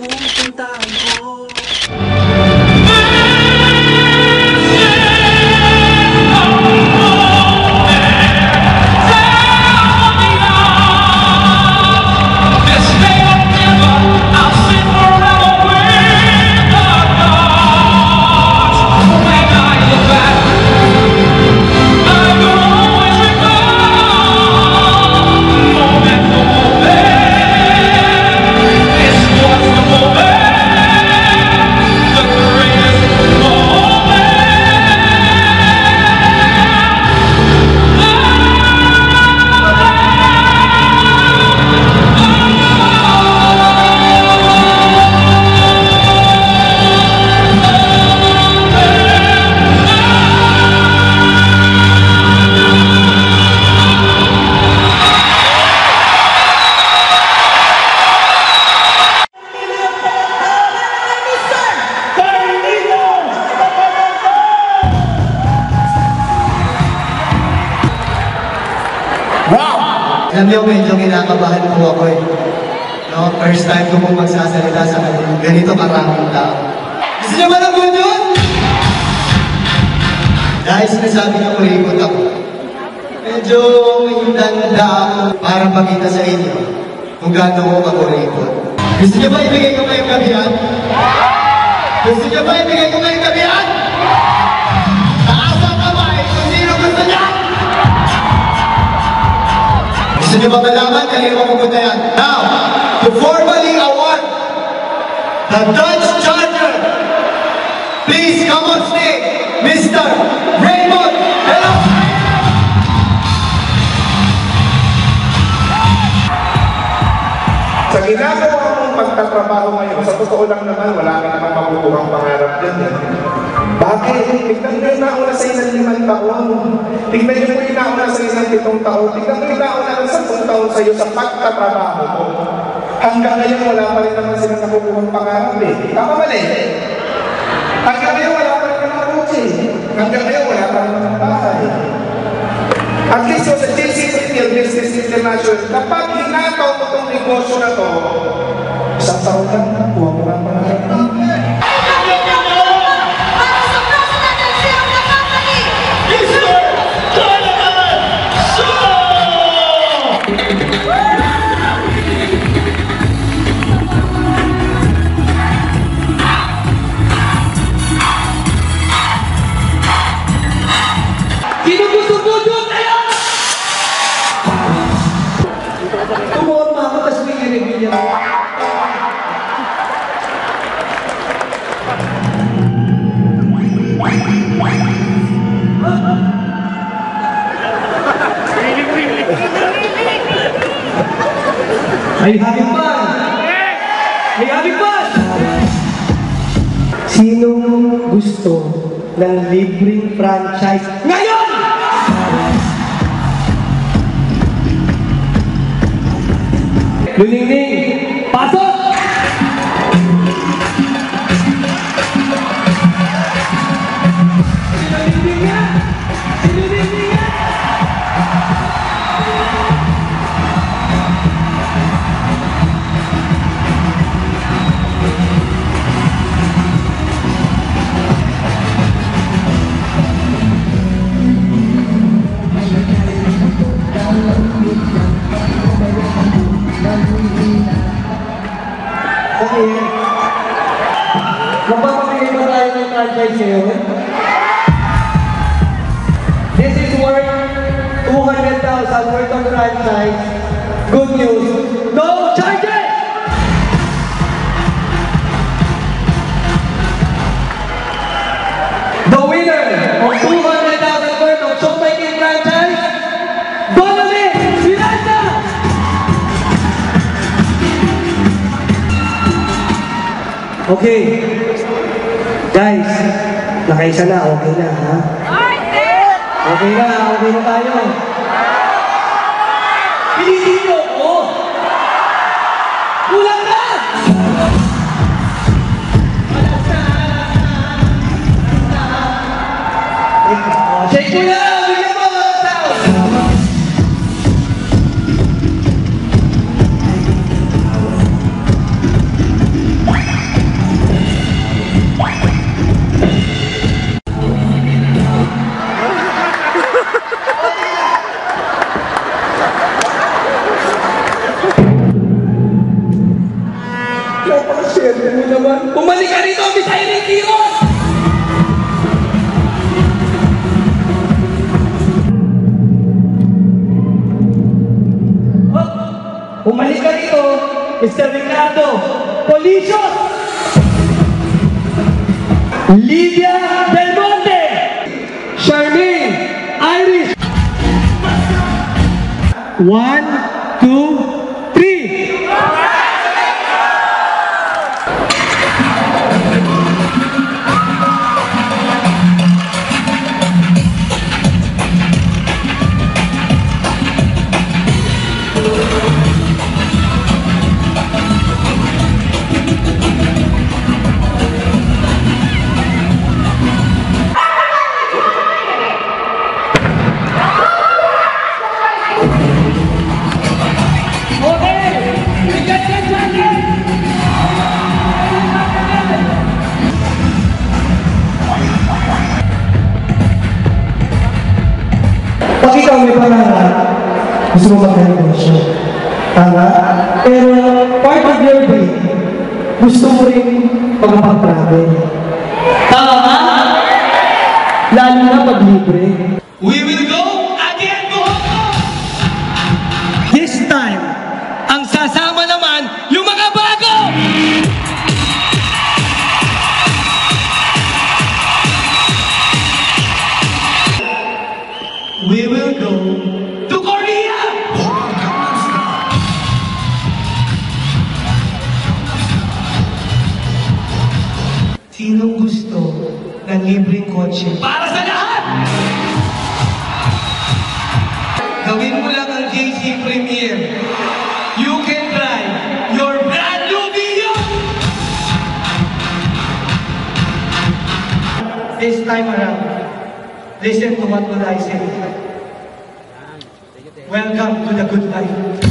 pupuntahan ko. Alam niyo, medyo kinakabahan po ako eh. No? First time ko pong magsasalita sa ganito karaming tao. Gusto niyo ba ng good news? Dahil sinasabi niyo ko ikot ako. Medyo hintanda ako para pakita sa inyo kung gaano ko kakurikot. Gusto niyo ba ibigay ko kayong gabihan? Gusto niyo ba ibigay ko kayong gabihan? Taas ang kamay kung sino gusto niya! Gusto niyo ba malaman kanino mapupunta yan? Now, to formally award the Dutch Charger, please come on stage, Mr. Raymond. Hello! Sa ginagawa mong pagtatrabaho ngayon, sa totoo lang naman, wala ka naman makukuhang pangarap dyan. Bakit? Tignan mo yung nauna sa isang 5 taon. Tignan mo yung nauna sa isang 7 taon. Tignan mo yung nauna sa 10 taon sa iyo sa pagtatrabaho mo. Hanggang ngayon, wala pa rin naman silang nakukuhang pangarap eh. Tama mali? Hanggang ngayon, wala pa rin naman kotse. Hanggang ngayon, wala pa rin naman bahay. At least sa JC Retail Business International, kapag hinataw mo itong negosyo na to, isang taon lang, kuha mo ng pangarap. May having fun! May having fun! Sinong gusto ng libreng franchise ngayon? Luningning, pasok! Luningning nga! Luningning nga! Magpapamigay ba tayo ng franchise ngayon? This is worth 200,000 worth of franchise. Good news, no charges! The winner of 200,000 worth of Shopmaking franchise, Donovan Silanda! Okay. Guys, nakaisa na, okay na, ha? Okay na tayo. Pilitin nyo ko! Kulang na! Shake mo na! Bigyan mo mga tao! Swerte mo naman. Bumalik ka rito, Bisaya ng Kiros! Bumalik ka rito, Mr. Ricardo. Policios! Lydia Del Monte! Charmaine! Irish! 1, 2, 3! Pag ikaw may pangarap, gusto mo mag-negosyo. Tama? Pero part of your brain, gusto mo rin magpapag-travel. Tama? Lalo na pag libre. We will go again to Hong Kong! This time, ang sasama naman yung mga bago! We will go to Korea! Sinong gusto ng libreng kotse? Para sa lahat! Gawin mo lang ang JC Premier. You can drive your brand new video! This time around, listen to what will I say. Welcome to the good life.